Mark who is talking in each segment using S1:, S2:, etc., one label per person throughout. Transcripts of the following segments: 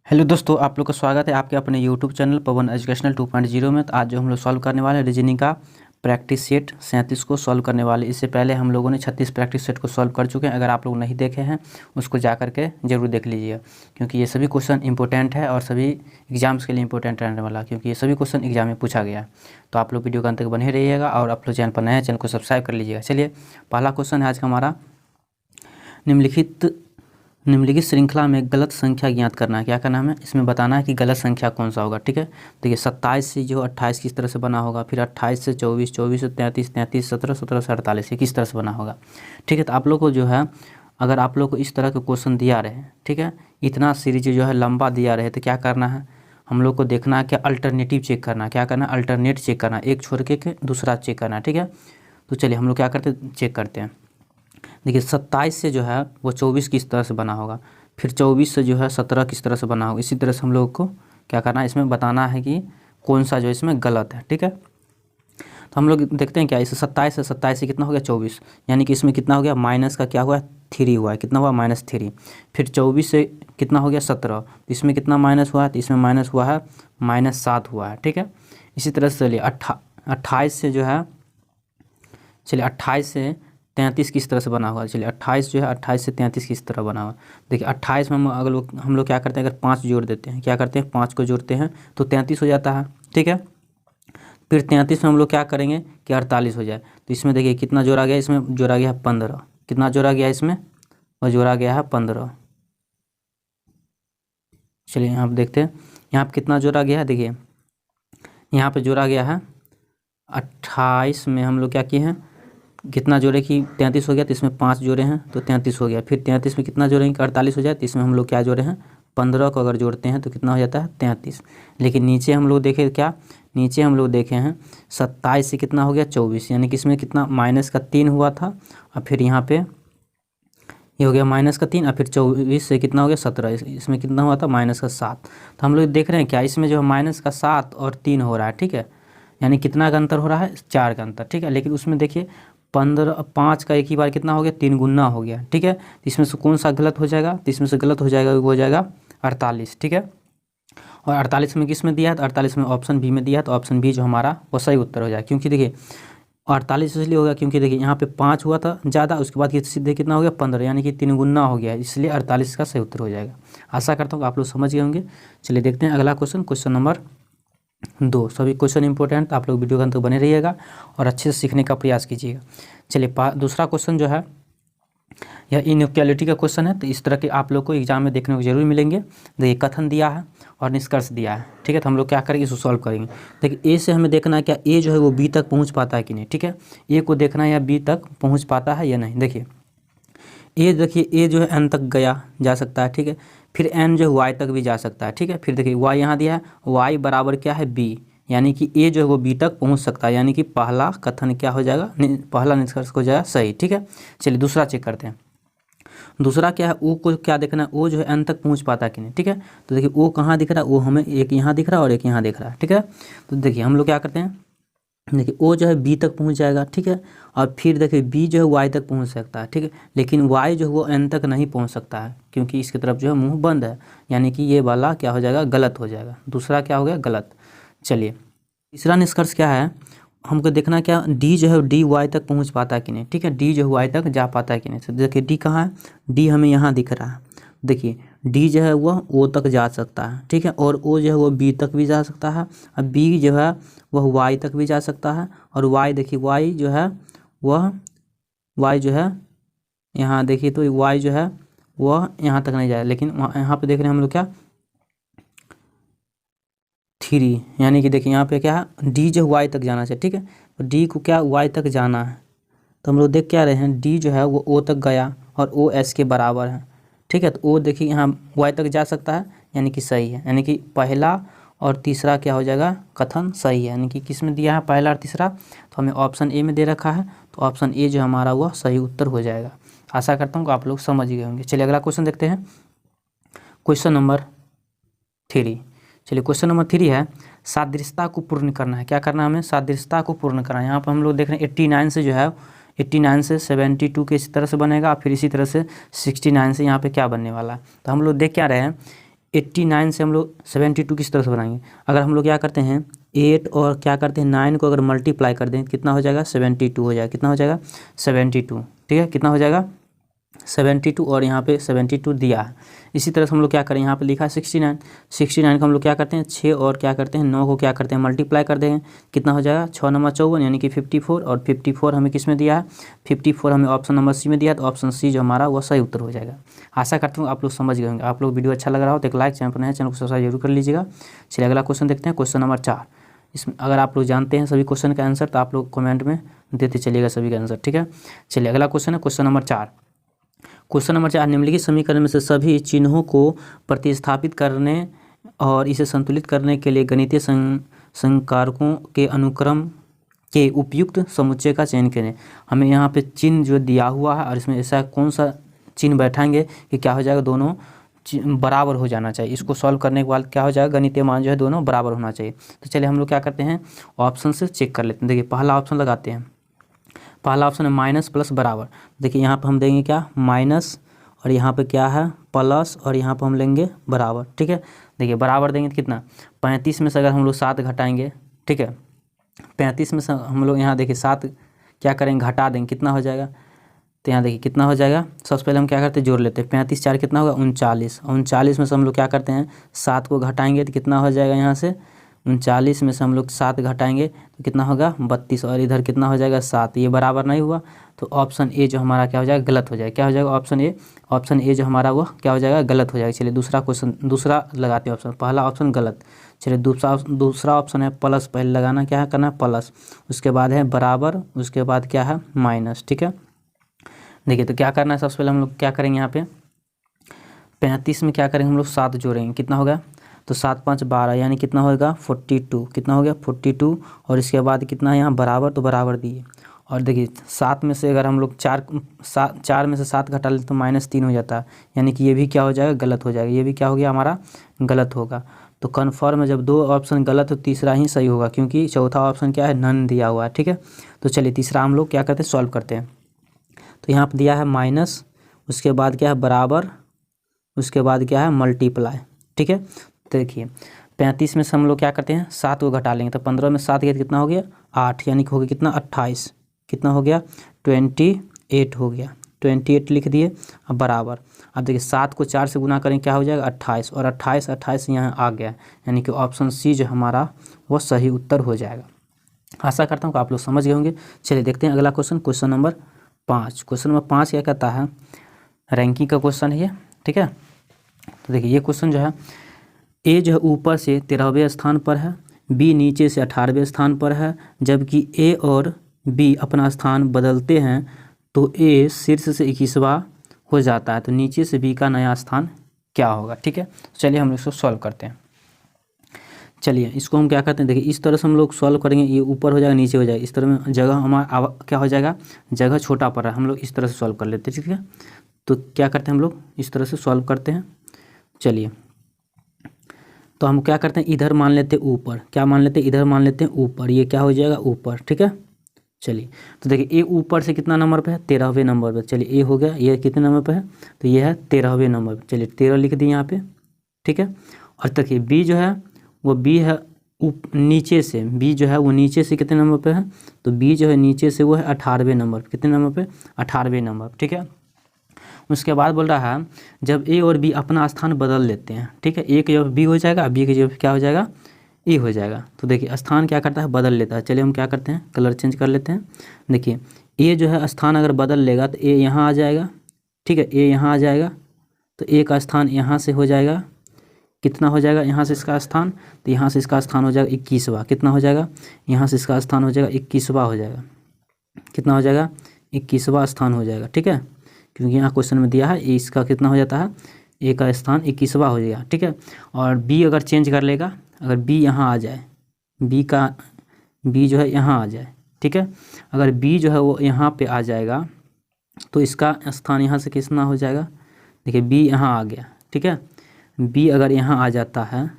S1: Hello दोस्तों, आप लोग का स्वागत है आपके अपने यूट्यूब चैनल पवन एजुकेशनल 2.0 में। तो आज जो हम लोग सॉल्व करने वाले हैं रीजनिंग का प्रैक्टिस सेट 37 को सॉल्व करने वाले। इससे पहले हम लोगों ने 36 प्रैक्टिस सेट को सॉल्व कर चुके हैं। अगर आप लोग नहीं देखे हैं उसको जा करके ज़रूर देख लीजिए, क्योंकि ये सभी क्वेश्चन इंपॉर्टेंट है और सभी एग्जाम्स के लिए इंपॉर्टेंट रहने वाला, क्योंकि ये सभी क्वेश्चन एग्जाम में पूछा गया है। तो आप लोग वीडियो के अंत तक बने रहिएगा और आप लोग चैनल पर नए हैं, चैनल को सब्सक्राइब कर लीजिएगा। चलिए, पहला क्वेश्चन है आज का हमारा, निम्नलिखित श्रृंखला में गलत संख्या ज्ञात करना है। क्या करना है हमें? इसमें बताना है कि गलत संख्या कौन सा होगा। ठीक है, देखिए 27 से जो 28 किस तरह से बना होगा, फिर 28 से 24, 24 से 33, 33 17, 17 से 48 ये किस तरह से बना होगा। ठीक है, तो आप लोग को जो है, अगर आप लोग को इस तरह के क्वेश्चन दिया रहे, ठीक है, इतना सीरीज जो है लंबा दिया रहे, तो क्या करना है हम लोग को? देखना है क्या अल्टरनेटिव चेक करना है। क्या करना है? अल्टरनेट चेक करना है, एक छोड़ के दूसरा चेक करना है। ठीक है, तो चलिए हम लोग क्या करते हैं, चेक करते हैं। देखिए 27 से जो है वो 24 किस तरह से बना होगा, फिर 24 से जो है 17 किस तरह से बना होगा। इसी तरह से हम लोग को क्या करना है, इसमें बताना है कि कौन सा जो इसमें गलत है। ठीक है, तो हम लोग देखते हैं क्या, इसे 27 से कितना हो गया 24, यानी कि इसमें कितना हो गया, माइनस का क्या हुआ, 3 हुआ है। कितना हुआ? -3। फिर 24 से कितना हो गया 17, तो इसमें कितना माइनस हुआ है, तो इसमें माइनस हुआ है -7 हुआ है। ठीक है, इसी तरह से चलिए 28 से जो है, चलिए 28 से 33 किस तरह से बना होगा। चलिए 28 जो है, 28 से 33 किस तरह बना हुआ। देखिए 28 में हम लोग क्या करते हैं, अगर 5 जोड़ देते हैं, क्या करते हैं 5 को जोड़ते हैं तो 33 हो जाता है। ठीक है, फिर 33 में हम लोग क्या करेंगे कि 48 हो जाए। तो इसमें देखिए कितना जोड़ा गया, इसमें जोड़ा गया है 15। कितना जोड़ा गया इसमें? और जोड़ा गया है 15। चलिए यहाँ पर देखते हैं, यहाँ पर कितना जोड़ा गया है। देखिए यहाँ पर जोड़ा गया है 28 में हम लोग क्या किए हैं, कितना जोड़े कि 33 हो गया, तो इसमें 5 जोड़े हैं तो 33 हो गया। फिर 33 में कितना जोड़ेंगे कि 48 हो जाए, तो इसमें हम लोग क्या जोड़े हैं, 15 को अगर जोड़ते हैं तो कितना हो जाता है 33। लेकिन नीचे हम लोग देखें क्या, नीचे हम लोग देखे हैं 27 से कितना हो गया 24, यानी कि इसमें कितना -3 हुआ था, और फिर यहाँ पे ये हो गया -3, और फिर 24 से कितना हो गया 17, इसमें कितना हुआ था -7। तो हम लोग देख रहे हैं क्या, इसमें जो है -7 और 3 हो रहा है। ठीक है, यानी कितना का अंतर हो रहा है, 4 का अंतर। ठीक है, लेकिन उसमें देखिए 5 का एक ही बार कितना हो गया, 3 गुना हो गया। ठीक है, तो इसमें से कौन सा गलत हो जाएगा, तो इसमें से गलत हो जाएगा, वो हो जाएगा 48। ठीक है, और 48 में किस में दिया है, तो 48 में ऑप्शन बी में दिया है, तो ऑप्शन बी जो हमारा वो सही उत्तर हो जाएगा। क्योंकि देखिए 48 इसलिए हो गया क्योंकि देखिए यहाँ पे 5 हुआ था ज़्यादा, उसके बाद ये सीधे कितना हो गया 15, यानी कि 3 गुना हो गया, इसलिए 48 का सही उत्तर हो जाएगा। आशा करता हूँ आप लोग समझ गए होंगे। चलिए देखते हैं अगला क्वेश्चन, क्वेश्चन नंबर 2। सभी क्वेश्चन इंपॉर्टेंट, आप लोग वीडियो के अंत तक बने रहिएगा और अच्छे से सीखने का प्रयास कीजिएगा। चलिए दूसरा क्वेश्चन जो है, यह इनइक्वालिटी का क्वेश्चन है, तो इस तरह के आप लोग को एग्जाम में देखने को जरूर मिलेंगे। देखिए कथन दिया है और निष्कर्ष दिया है। ठीक है, तो हम लोग क्या करेंगे, इसको सॉल्व करेंगे। देखिए ए से हमें देखना है क्या ए जो है वो बी तक पहुंच पाता है कि नहीं। ठीक है, ए को देखना है या बी तक पहुंच पाता है या नहीं। देखिए ए जो है एन तक जा सकता है। ठीक है, फिर एन जो है वाई तक भी जा सकता है। ठीक है, फिर देखिए वाई यहाँ दिया है, वाई बराबर क्या है बी, यानी कि ए जो है वो बी तक पहुंच सकता है, यानी कि पहला कथन क्या हो जाएगा, पहला निष्कर्ष हो जाएगा सही। ठीक है, चलिए दूसरा चेक करते हैं। दूसरा क्या है, ओ को क्या देखना है, ओ जो है एन तक पहुंच पाता है कि नहीं। ठीक है, तो देखिए ओ कहाँ दिख रहा है, ओ हमें एक यहाँ दिख रहा है और एक यहाँ दिख रहा है। ठीक है, तो देखिए हम लोग क्या करते हैं, देखिए ओ जो है बी तक पहुंच जाएगा। ठीक है, और फिर देखिए बी जो है वाई तक पहुंच सकता है। ठीक है, लेकिन वाई जो है वो एन तक नहीं पहुंच सकता है, क्योंकि इसकी तरफ जो है मुंह बंद है, यानी कि ये वाला क्या हो जाएगा, गलत हो जाएगा। दूसरा क्या हो गया, गलत। चलिए तीसरा निष्कर्ष क्या है, हमको देखना क्या, डी जो है डी वाई तक पहुंच पाता है कि नहीं। ठीक है, डी जो है वाई तक जा पाता है कि नहीं। तो देखिए डी कहाँ है, डी हमें यहाँ दिख रहा है। देखिए डी जो है वह ओ तक जा सकता है। ठीक है, और ओ जो है वो बी तक भी जा सकता है, और बी जो है वह वाई तक भी जा सकता है, और वाई देखिए वाई जो है वह वाई जो है यहाँ देखिए, तो वाई जो है वह यहाँ तक नहीं जाए, लेकिन यहाँ पे देख रहे हैं हम लोग क्या 3, यानी कि देखिए यहाँ पे क्या है, डी जो वाई तक जाना चाहिए। ठीक है, तो डी को क्या वाई तक जाना है, तो हम लोग देख क्या रहे हैं, डी जो है वो ओ तक गया और ओ एस के बराबर है। ठीक है, तो ओ देखिए यहाँ वाई तक जा सकता है, यानी कि सही है, यानी कि पहला और तीसरा क्या हो जाएगा, कथन सही है। यानी कि किस में दिया है, पहला और तीसरा, तो हमें ऑप्शन ए में दे रखा है, तो ऑप्शन ए जो हमारा वह सही उत्तर हो जाएगा। आशा करता हूँ कि आप लोग समझ गए होंगे। चलिए अगला क्वेश्चन देखते हैं, क्वेश्चन नंबर 3। चलिए क्वेश्चन नंबर 3 है, सादृश्यता को पूर्ण करना है। क्या करना है हमें, सादृश्यता को पूर्ण करना है। यहाँ पर हम लोग देख रहे हैं 89 से जो है 89 से 72 के इसी तरह से बनेगा, फिर इसी तरह से 69 से यहाँ पे क्या बनने वाला है। तो हम लोग देख क्या रहे हैं, 89 से हम लोग 72 किस तरह से बनाएंगे, अगर हम लोग क्या करते हैं 8 और क्या करते हैं 9 को अगर मल्टीप्लाई कर दें कितना हो जाएगा 72 हो जाएगा, कितना हो जाएगा 72, ठीक है, कितना हो जाएगा 72 और यहाँ पे 72 दिया है। इसी तरह से हम लोग क्या करें, यहाँ पे लिखा है 69, 69 को हम लोग क्या करते हैं 6 और क्या करते हैं 9 को क्या करते हैं मल्टीप्लाई कर देंगे, कितना हो जाएगा 6 नंबर 54 यानी कि 54, और 54 हमें किस में दिया है 54 हमें ऑप्शन नंबर सी में दिया है, तो ऑप्शन सी जो हमारा वो सही उत्तर हो जाएगा। आशा करता हूँ आप लोग समझ गए होंगे। आप लोग वीडियो अच्छा लग रहा हो तो एक लाइक, चैनल पर नए चैनल को सब्सक्राइब जरूर कर लीजिएगा। चलिए अगला क्वेश्चन देखते हैं, क्वेश्चन नंबर 4। इसमें अगर आप लोग जानते हैं सभी क्वेश्चन का आंसर तो आप लोग कमेंट में देते चलिएगा सभी का आंसर, ठीक है। चलिए अगला क्वेश्चन है क्वेश्चन नंबर 4। क्वेश्चन नंबर 4, निम्नलिखित समीकरण में से सभी चिन्हों को प्रतिस्थापित करने और इसे संतुलित करने के लिए गणितीय संकारकों के अनुक्रम के उपयुक्त समुच्चय का चयन करें। हमें यहाँ पे चिन्ह जो दिया हुआ है और इसमें ऐसा कौन सा चिन्ह बैठाएंगे कि क्या हो जाएगा दोनों बराबर हो जाना चाहिए। इसको सॉल्व करने के बाद क्या हो जाएगा गणितीय मान जो है दोनों बराबर होना चाहिए। तो चलिए हम लोग क्या करते हैं ऑप्शन से चेक कर लेते हैं। देखिए पहला ऑप्शन लगाते हैं, पहला ऑप्शन है माइनस प्लस बराबर। देखिए यहाँ पे हम देंगे क्या माइनस और यहाँ पे क्या है प्लस और यहाँ पे हम लेंगे बराबर, ठीक है। देखिए बराबर देंगे तो कितना 35 में से अगर हम लोग 7 घटाएंगे, ठीक है, 35 में से हम लोग यहाँ देखिए 7 क्या करेंगे घटा देंगे, कितना हो जाएगा, तो यहाँ देखिए कितना हो जाएगा। सबसे पहले हम क्या करते हैं जोड़ लेते हैं, 35 4 कितना होगा 39, 39 में से हम लोग क्या करते हैं 7 को घटाएंगे तो कितना हो जाएगा, यहाँ से 39 में से हम लोग 7 घटाएंगे तो कितना होगा 32 और इधर कितना हो जाएगा 7, ये बराबर नहीं हुआ तो ऑप्शन ए जो हमारा क्या हो जाएगा गलत हो जाएगा। क्या हो जाएगा ऑप्शन ए जो हमारा वो क्या हो जाएगा गलत हो जाएगा। चलिए दूसरा क्वेश्चन दूसरा लगाते हैं ऑप्शन, पहला ऑप्शन गलत। चलिए दूसरा ऑप्शन है प्लस, पहले लगाना क्या है करना प्लस, उसके बाद है बराबर, उसके बाद क्या है माइनस, ठीक है। देखिए तो क्या करना है सबसे पहले हम लोग क्या करेंगे यहाँ पे 35 में क्या करेंगे हम लोग 7 जोड़ेंगे, कितना होगा तो 7 5 12 यानी कितना होगा 42, कितना हो गया 42 और इसके बाद कितना है यहाँ बराबर, तो बराबर दिए और देखिए 7 में से अगर हम लोग 4 में से 7 घटा ले तो -3 हो जाता है, यानी कि ये भी क्या हो जाएगा गलत हो जाएगा, ये भी क्या हो गया हमारा गलत होगा। तो कन्फर्म है जब 2 ऑप्शन गलत तो तीसरा ही सही होगा, क्योंकि चौथा ऑप्शन क्या है नन दिया हुआ है, ठीक है। तो चलिए तीसरा हम लोग क्या करते हैं सॉल्व करते हैं। तो यहाँ पर दिया है माइनस, उसके बाद क्या है बराबर, उसके बाद क्या है मल्टीप्लाई, ठीक है। तो देखिए 35 में से हम लोग क्या करते हैं 7 को घटा लेंगे तो 15 में 7 गया तो कितना हो गया 8, यानी कि हो गया कितना 28, कितना हो गया 28 हो गया, 28 लिख दिए। अब बराबर, अब देखिए 7 को 4 से गुना करें क्या हो जाएगा 28 और 28 यहाँ आ गया, यानी कि ऑप्शन सी जो हमारा वो सही उत्तर हो जाएगा। आशा करता हूँ कि आप लोग समझ गए होंगे। चलिए देखते हैं अगला question, question number 5। Question number 5 क्या कहता है, रैंकिंग का क्वेश्चन है ये, ठीक है। तो देखिए ये क्वेश्चन जो है ए जो है ऊपर से 13वें स्थान पर है, बी नीचे से 18वें स्थान पर है, जबकि ए और बी अपना स्थान बदलते हैं तो ए शीर्ष से 21वां हो जाता है, तो नीचे से बी का नया स्थान क्या होगा, ठीक है। चलिए हम इसको सॉल्व करते हैं। चलिए इसको हम क्या करते हैं, देखिए इस तरह से हम लोग सॉल्व करेंगे, ये ऊपर हो जाएगा नीचे हो जाएगा, इस तरह में जगह हमारा क्या हो जाएगा जगह छोटा पड़ रहा है, हम लोग इस तरह से सॉल्व कर लेते हैं, ठीक है। तो क्या करते हैं हम लोग इस तरह से सॉल्व करते हैं। चलिए तो हम क्या करते हैं इधर मान लेते हैं ऊपर, क्या मान लेते हैं इधर मान लेते हैं ऊपर, ये क्या हो जाएगा ऊपर, ठीक है। चलिए तो देखिए ए ऊपर से कितना नंबर पे है 13वें नंबर पे, चलिए ए हो गया, ये कितने नंबर पे है तो ये है 13वें नंबर पे, चलिए 13 लिख दिए यहाँ पे, ठीक है। और देखिए बी जो है वो बी है नीचे से, बी जो है वो नीचे से कितने नंबर पे है तो बी जो है नीचे से वो है 18वें नंबर, कितने नंबर पे 18वें नंबर, ठीक है। उसके बाद बोल रहा है जब ए और बी अपना स्थान बदल लेते हैं, ठीक है, ए की जगह बी हो जाएगा, बी की जगह क्या हो जाएगा ए हो जाएगा। तो देखिए स्थान क्या करता है बदल लेता है। चलिए हम क्या करते हैं कलर चेंज कर लेते हैं। देखिए ए जो है स्थान अगर बदल लेगा तो ए यहाँ आ जाएगा, ठीक है, ए यहाँ आ जाएगा तो ए का स्थान यहाँ से हो जाएगा, कितना हो जाएगा यहाँ से इसका स्थान, तो यहाँ से इसका स्थान हो जाएगा 21वां, कितना हो जाएगा यहाँ से इसका स्थान हो जाएगा 21वां हो जाएगा, कितना हो जाएगा 21वां स्थान हो जाएगा, ठीक है, क्योंकि यहाँ क्वेश्चन में दिया है ए इसका कितना हो जाता है ए का स्थान 21वां हो जाएगा, ठीक है। और बी अगर चेंज कर लेगा, अगर बी यहाँ आ जाए, बी जो है यहाँ आ जाए, ठीक है, अगर बी जो है वो यहाँ पे आ जाएगा तो इसका स्थान यहाँ से कितना हो जाएगा, देखिए बी यहाँ आ गया, ठीक है, बी अगर यहाँ आ जाता है,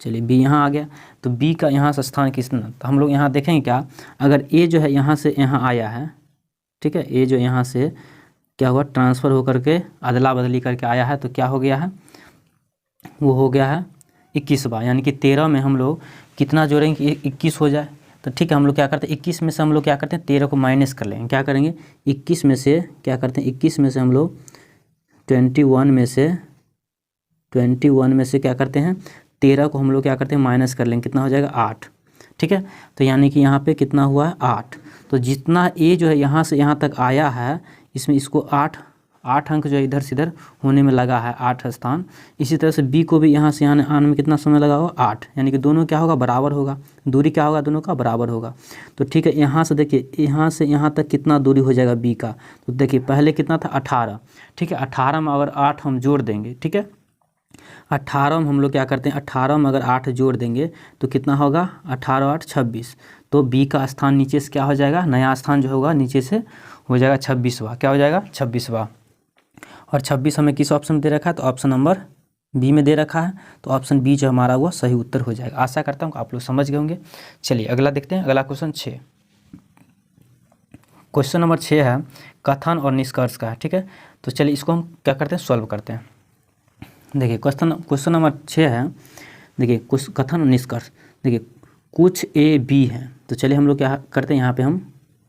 S1: चलिए बी यहाँ आ गया तो बी का यहाँ से स्थान कितना, तो हम लोग यहाँ देखेंगे क्या, अगर ए जो है यहाँ से यहाँ आया है, ठीक है, ए जो यहाँ से क्या हुआ ट्रांसफ़र होकर के अदला बदली करके आया है तो क्या हो गया है वो हो गया है 21वां, यानी कि 13 में हम लोग कितना जोड़ेंगे कि 21 हो जाए। तो ठीक है, हम लोग क्या करते हैं 21 में से हम लोग क्या करते हैं 13 को माइनस कर लेंगे। क्या करेंगे 21 में से क्या करते हैं 21 में से हम लोग 21 में से क्या करते हैं 13 को हम लोग क्या करते हैं माइनस कर लेंगे। कितना हो जाएगा 8। ठीक है, तो यानी कि यहाँ पे कितना हुआ है 8। तो जितना ए जो है यहाँ से यहाँ तक आया है, इसमें इसको 8 अंक जो है इधर से इधर होने में लगा है 8 स्थान। इसी तरह से बी को भी यहाँ से यहाँ आने में कितना समय लगा होगा 8, यानी कि दोनों क्या होगा बराबर होगा, दूरी क्या होगा दोनों का बराबर होगा। तो ठीक है, यहाँ से देखिए यहाँ से यहाँ तक कितना दूरी हो जाएगा बी का। तो देखिए पहले कितना था 18। ठीक है, 18 में अगर 8 हम जोड़ देंगे, ठीक है 18 में हम लोग क्या करते हैं 18 में अगर 8 जोड़ देंगे तो कितना होगा 18 8 26। तो बी का स्थान नीचे से क्या हो जाएगा, नया स्थान जो होगा नीचे से हो जाएगा 26वां। क्या हो जाएगा 26वां। और 26 हमें किस ऑप्शन में दे रखा है, तो ऑप्शन नंबर बी में दे रखा है। तो ऑप्शन बी जो हमारा वो सही उत्तर हो जाएगा। आशा करता हूँ आप लोग समझ गए होंगे। चलिए अगला देखते हैं, अगला क्वेश्चन 6। क्वेश्चन नंबर 6 है कथन और निष्कर्ष का है। ठीक है, तो चलिए इसको हम क्या करते हैं सॉल्व करते हैं। देखिए क्वेश्चन नंबर 6 है, देखिए कुछ कथन और निष्कर्ष। देखिए कुछ ए बी है, तो चलिए हम लोग क्या करते हैं यहाँ पे हम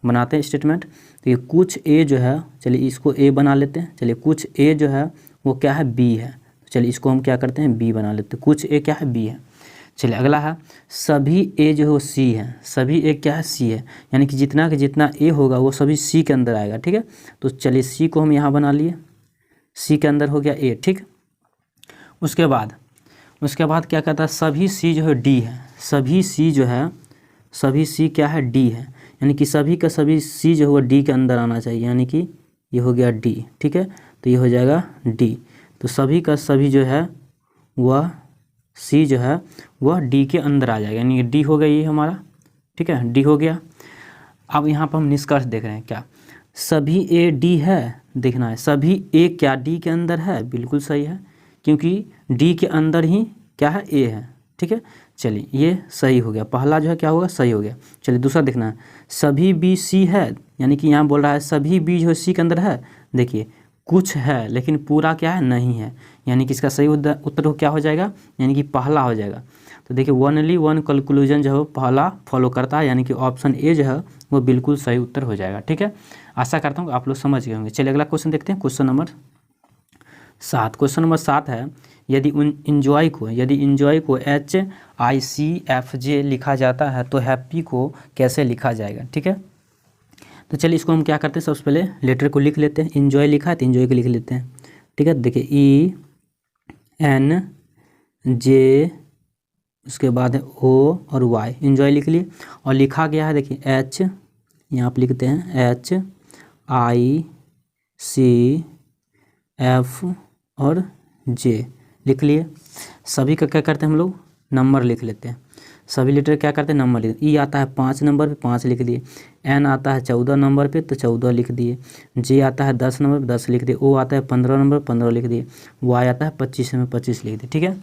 S1: बनाते हैं स्टेटमेंट। तो ये कुछ ए जो है, चलिए इसको ए बना लेते हैं। चलिए कुछ ए जो है वो क्या है बी है, तो चलिए इसको हम क्या करते हैं बी बना लेते हैं। कुछ ए क्या है बी है। चलिए अगला है सभी ए जो है वो सी है, सभी ए क्या है सी है, यानी कि जितना ए होगा वो सभी सी के अंदर आएगा। ठीक है, तो चलिए सी को हम यहाँ बना लिए, सी के अंदर हो गया ए। ठीक, उसके बाद क्या कहता है सभी सी जो है डी है, सभी सी जो है सभी सी क्या है डी है, यानी कि सभी का सभी सी जो है वो डी के अंदर आना चाहिए, यानी कि ये हो गया डी। ठीक है, तो ये हो जाएगा डी। तो सभी का सभी जो है वह सी जो है वह डी के अंदर आ जाएगा, यानी कि डी हो गया ये हमारा। ठीक है, डी हो गया। अब यहाँ पर हम निष्कर्ष देख रहे हैं, क्या सभी ए डी है, देखना है सभी ए क्या डी के अंदर है, बिल्कुल सही है क्योंकि डी के अंदर ही क्या है ए है। ठीक है, चलिए ये सही हो गया, पहला जो है क्या होगा सही हो गया। चलिए दूसरा देखना है सभी बी सी है, यानी कि यहाँ बोल रहा है सभी बी जो है सी के अंदर है। देखिए कुछ है लेकिन पूरा क्या है नहीं है, यानी कि इसका सही उत्तर क्या हो जाएगा, यानी कि पहला हो जाएगा। तो देखिए ओनली वन कंक्लूजन जो है पहला फॉलो करता है, यानी कि ऑप्शन ए जो है वो बिल्कुल सही उत्तर हो जाएगा। ठीक है, आशा करता हूँ आप लोग समझ गए होंगे। चलिए अगला क्वेश्चन देखते हैं, क्वेश्चन नंबर 7। क्वेश्चन नंबर 7 है यदि इंजॉय को HICFJ लिखा जाता है तो हैप्पी को कैसे लिखा जाएगा। ठीक है, तो चलिए इसको हम क्या करते हैं सबसे पहले लेटर को लिख लेते हैं। इंजॉय लिखा है तो इंजॉय को लिख लेते हैं। ठीक है, देखिए ENJ, उसके बाद है O और Y, इंजॉय लिख लिए। और लिखा गया है देखिए H, यहाँ पर लिखते हैं HICF और J लिख लिए। सभी का क्या करते हैं हम लोग नंबर लिख लेते हैं, सभी लेटर क्या करते हैं नंबर लिख। ई आता है 5 नंबर पे 5 लिख दिए, N आता है 14 नंबर पे तो 14 लिख दिए, J आता है 10 नंबर पे 10 लिख दिए, O आता है 15 नंबर 15 लिख दिए, Y आता है 25 में 25 लिख दिए। ठीक है,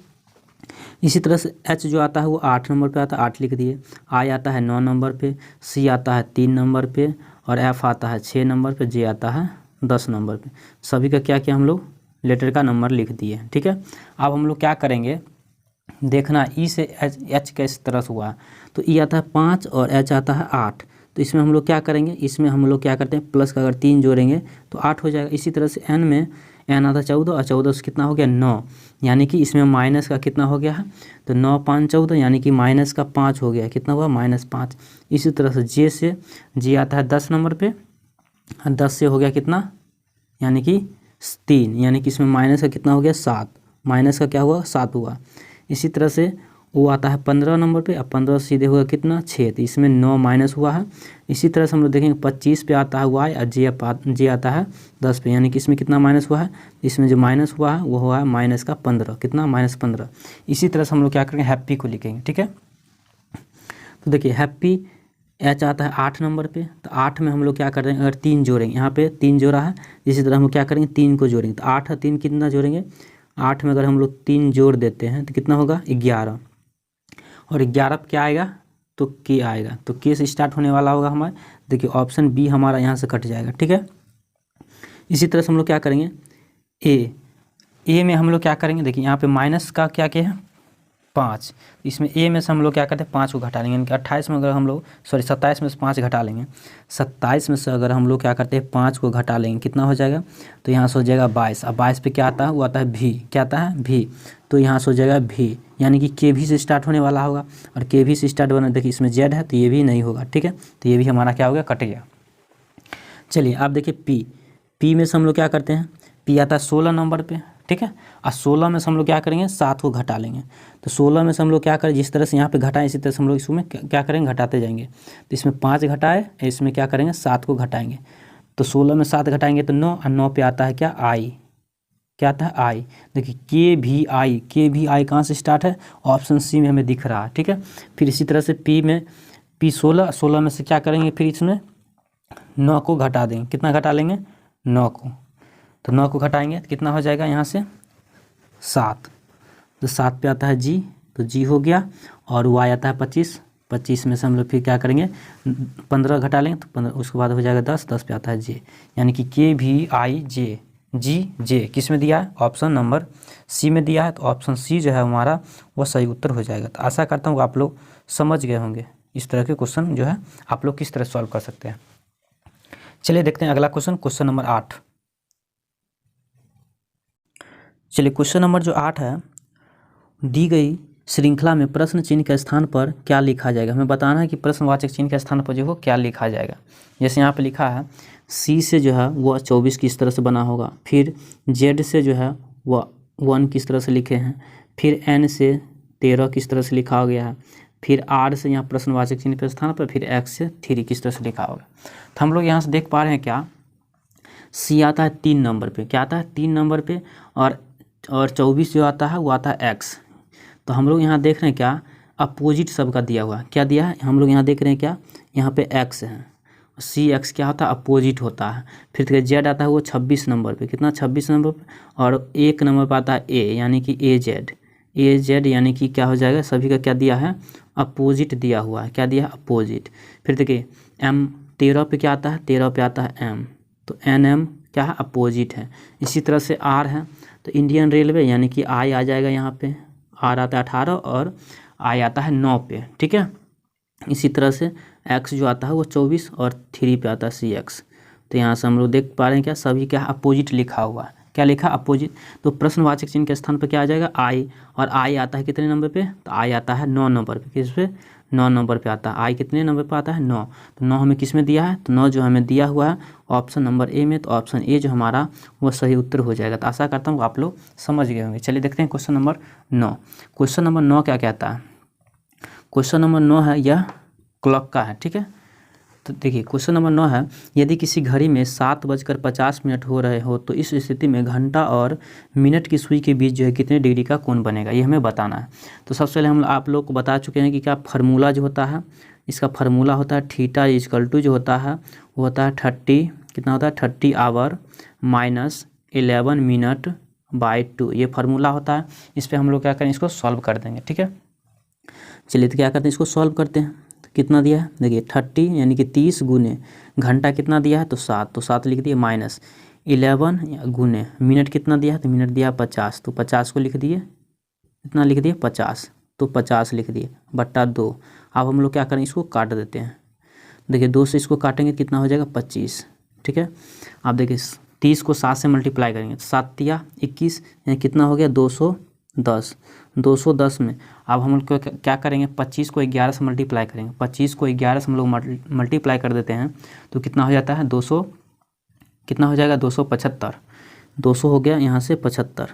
S1: इसी तरह से H जो आता है वो 8 नंबर पे आता है 8 लिख दिए, I आता है 9 नंबर पे, C आता है 3 नंबर पे और F आता है 6 नंबर पे, J आता है 10 नंबर पे। सभी का क्या किया हम लोग लेटर का नंबर लिख दिए। ठीक है, अब हम लोग क्या करेंगे देखना ई से एच किस तरह से हुआ, तो ई आता है 5 और एच आता है 8। तो इसमें हम लोग क्या करेंगे, इसमें हम लोग क्या करते हैं प्लस का अगर 3 जोड़ेंगे तो 8 हो जाएगा। इसी तरह से एन में एन आता है 14 और 14 से कितना हो गया 9, यानी कि इसमें माइनस का कितना हो गया है, तो 9 5 14, यानी कि माइनस का 5 हो गया, कितना हुआ -5। इसी तरह से जे आता है 10 नंबर पे, 10 से हो गया कितना, यानी कि 3, यानी कि इसमें माइनस का कितना हो गया 7, माइनस का क्या हुआ 7 हुआ। इसी तरह से वो आता है 15 नंबर पे, अब 15 सीधे हुआ कितना 6, तो इसमें 9 माइनस हुआ है। इसी तरह से हम लोग देखेंगे 25 पे आता है वाई और जे आता है 10 पे, यानी कि इसमें कितना माइनस हुआ है, इसमें जो माइनस हुआ है वो हुआ है माइनस का 15, कितना -15। इसी तरह से हम लोग क्या करेंगे हैप्पी को लिखेंगे। ठीक है, तो देखिए हैप्पी एच आता है 8 नंबर पे, तो 8 में हम लोग क्या कर रहे हैं अगर 3 जोड़ेंगे, यहाँ पे 3 जोड़ा है, इसी तरह हम लोग क्या करेंगे 3 को जोड़ेंगे, तो 8 और 3 कितना जोड़ेंगे, 8 में अगर हम लोग 3 जोड़ देते हैं तो कितना होगा 11, और 11 पे क्या आएगा तो के आएगा, तो के से स्टार्ट होने वाला होगा हमारा, देखिए ऑप्शन बी हमारा यहाँ से कट जाएगा। ठीक है, इसी तरह से हम लोग क्या करेंगे ए में हम लोग क्या करेंगे, देखिए यहाँ पे माइनस का क्या क्या है 5, इसमें ए में से हम लोग क्या करते हैं 5 को घटा लेंगे, यानी कि 28 में अगर हम लोग 27 में से 5 घटा लेंगे, 27 में से अगर हम लोग क्या करते हैं 5 को घटा लेंगे कितना हो जाएगा, तो यहाँ से हो जाएगा 22। अब 22 पे क्या आता है, वो आता है भी, क्या आता है भी, तो यहाँ से हो जाएगा भी, यानी कि के भी से स्टार्ट होने वाला होगा, और के भी से स्टार्ट होना, देखिए इसमें जेड है तो ये भी नहीं होगा, ठीक है, तो ये भी हमारा क्या हो गया, कट गया। चलिए आप देखिए पी में से हम लोग क्या करते हैं, पी आता है 16 नंबर पे, ठीक है, और 16 में से हम लोग क्या करेंगे 7 को घटा लेंगे, तो 16 में से हम लोग क्या करें, जिस तरह से यहाँ पे घटाएं इसी तरह से हम लोग इसमें क्या करेंगे, घटाते जाएंगे, तो इसमें 5 घटाए, इसमें क्या करेंगे 7 को घटाएंगे, तो 16 में 7 घटाएंगे तो 9, और 9 पे आता है क्या आई, क्या आता है आई, देखिए के भी आई कहाँ से स्टार्ट है, ऑप्शन सी में हमें दिख रहा है, ठीक है। फिर इसी तरह से पी में पी 16 में से क्या करेंगे, फिर इसमें 9 को घटा देंगे, कितना घटा लेंगे 9 को, तो 9 को घटाएंगे तो कितना हो जाएगा यहाँ से 7, तो 7 पे आता है जी, तो जी हो गया, और वाई आता है 25, 25 में से हम लोग फिर क्या करेंगे 15 घटा लेंगे, तो 15 उसके बाद हो जाएगा 10, 10 पे आता है जे, यानी कि के भी आई जे, जी जे किस में दिया है, ऑप्शन नंबर सी में दिया है, तो ऑप्शन सी जो है हमारा वो सही उत्तर हो जाएगा। तो आशा करता हूँ आप लोग समझ गए होंगे इस तरह के क्वेश्चन जो है आप लोग किस तरह सॉल्व कर सकते हैं। चलिए देखते हैं अगला क्वेश्चन, क्वेश्चन नंबर 8। चलिए क्वेश्चन नंबर जो 8 है, दी गई श्रृंखला में प्रश्न चिन्ह के स्थान पर क्या लिखा जाएगा, हमें बताना है कि प्रश्नवाचक चिन्ह के स्थान पर जो हो क्या लिखा जाएगा। जैसे यहाँ पे लिखा है सी से जो है वो 24 किस तरह से बना होगा, फिर जेड से जो है वह 1 किस तरह से लिखे हैं, फिर एन से 13 किस तरह से लिखा गया है, फिर आर से यहाँ प्रश्नवाचक चिन्ह के स्थान पर, फिर एक्स से 3 किस तरह से लिखा होगा। तो हम लोग यहाँ से देख पा रहे हैं क्या, सी आता है 3 नंबर पे, क्या आता है 3 नंबर पे, और 24 जो आता है वो आता है एक्स। तो हम लोग यहाँ देख रहे हैं क्या, अपोजिट सबका दिया हुआ है, क्या दिया है, हम लोग यहाँ देख रहे हैं क्या, यहाँ पे एक्स है, सी एक्स क्या होता है अपोजिट होता है, फिर जेड आता है वो 26 नंबर पे, कितना 26 नंबर पे, और 1 नंबर पर आता है ए, यानी कि ए जेड यानी कि क्या हो जाएगा, सभी का क्या दिया है अपोजिट दिया हुआ है, क्या दिया है अपोजिट। फिर देखिए एम 13 पे क्या आता है, 13 पे आता है एम, तो एन एम क्या है अपोजिट है। इसी तरह से आर है, तो इंडियन रेलवे यानी कि आई आ जाएगा, यहाँ पे आर आता है 18 और आई आता है 9 पे, ठीक है। इसी तरह से एक्स जो आता है वो 24 और 3 पे आता है सी एक्स। तो यहाँ से हम लोग देख पा रहे हैं क्या, सभी क्या अपोजिट लिखा हुआ है, क्या लिखा अपोजिट। तो प्रश्नवाचक चिन्ह के स्थान पर क्या आ जाएगा आई, और आई आता है कितने नंबर पे, तो आई आता है 9 नंबर पे, किस पे 9 नंबर पे आता है, आई कितने नंबर पे आता है 9, तो 9 हमें किस में दिया है, तो 9 जो हमें दिया हुआ है ऑप्शन नंबर ए में, तो ऑप्शन ए जो हमारा वो सही उत्तर हो जाएगा। तो आशा करता हूँ आप लोग समझ गए होंगे। चलिए देखते हैं क्वेश्चन नंबर 9। क्वेश्चन नंबर 9 क्या कहता है, क्वेश्चन नंबर 9 है यह क्लॉक का है, ठीक है। तो देखिए क्वेश्चन नंबर 9 है, यदि किसी घड़ी में 7:50 हो रहे हो तो इस स्थिति में घंटा और मिनट की सुई के बीच जो है कितने डिग्री का कोण बनेगा, ये हमें बताना है। तो सबसे पहले हम आप लोग को बता चुके हैं कि क्या फार्मूला जो होता है, इसका फार्मूला होता है थीटा इक्वल टू जो होता है वो होता है 30, कितना होता है 30 आवर माइनस 11 मिनट बाई 2, ये फार्मूला होता है। इस पर हम लोग क्या करें, इसको सॉल्व कर देंगे, ठीक है। चलिए तो क्या करते हैं, इसको सॉल्व करते हैं। तो कितना दिया है, देखिए 30 यानी कि 30 गुने घंटा कितना दिया है, तो 7, तो 7 लिख दिए, माइनस 11 गुने मिनट कितना दिया है, तो मिनट दिया 50, तो 50 को लिख दिए, कितना लिख दिए 50, तो 50 लिख दिए बट्टा 2। अब हम लोग क्या करें, इसको काट देते हैं। देखिए 2 से इसको काटेंगे कितना हो जाएगा 25, ठीक है। आप देखिए 30 को 7 से मल्टीप्लाई करेंगे तो 7 तिया 21, यानी कितना हो गया 210। 210 में अब हम लोग क्या करेंगे, 25 को 11 से मल्टीप्लाई करेंगे, 25 को 11 से हम लोग मल्टीप्लाई कर देते हैं तो कितना हो जाता है 200, कितना हो जाएगा 275, 200 हो गया यहाँ से 75,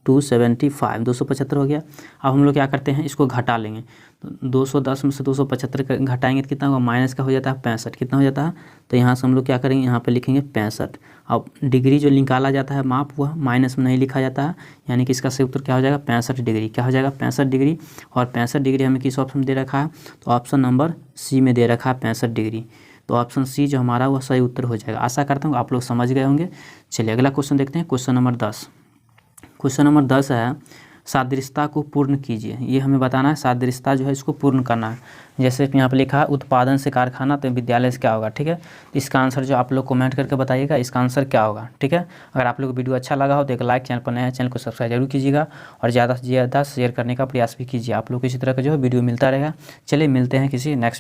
S1: 275 275 हो गया। अब हम लोग क्या करते हैं, इसको घटा लेंगे, तो 210 में से 275 घटाएंगे तो कितना होगा, माइनस का हो जाता है 65, कितना हो जाता है, तो यहाँ से हम लोग क्या करेंगे, यहाँ पे लिखेंगे 65। अब डिग्री जो निकाला जाता है माप वह माइनस में नहीं लिखा जाता है, यानी कि इसका सही उत्तर क्या हो जाएगा 65 डिग्री, क्या हो जाएगा 65 डिग्री। और 65 डिग्री हमें किस ऑप्शन में दे रखा है, तो ऑप्शन नंबर सी में दे रखा है 65 डिग्री, तो ऑप्शन सी जो हमारा वह सही उत्तर हो जाएगा। आशा करता हूँ आप लोग समझ गए होंगे। चलिए अगला क्वेश्चन देखते हैं, क्वेश्चन नंबर 10। क्वेश्चन नंबर 10 है, सादृश्यता को पूर्ण कीजिए। ये हमें बताना है, सादृश्यता जो है इसको पूर्ण करना है। जैसे यहाँ पे लिखा है उत्पादन से कारखाना तो विद्यालय से क्या होगा, ठीक है। इसका आंसर जो आप लोग कमेंट करके बताइएगा इसका आंसर क्या होगा, ठीक है। अगर आप लोग को वीडियो अच्छा लगा हो तो एक लाइक, चैनल पर नया है चैनल को सब्सक्राइब जरूर कीजिएगा और ज़्यादा से ज़्यादा शेयर करने का प्रयास भी कीजिए। आप लोग को इसी तरह का जो है वीडियो मिलता रहेगा। चलिए मिलते हैं किसी नेक्स्ट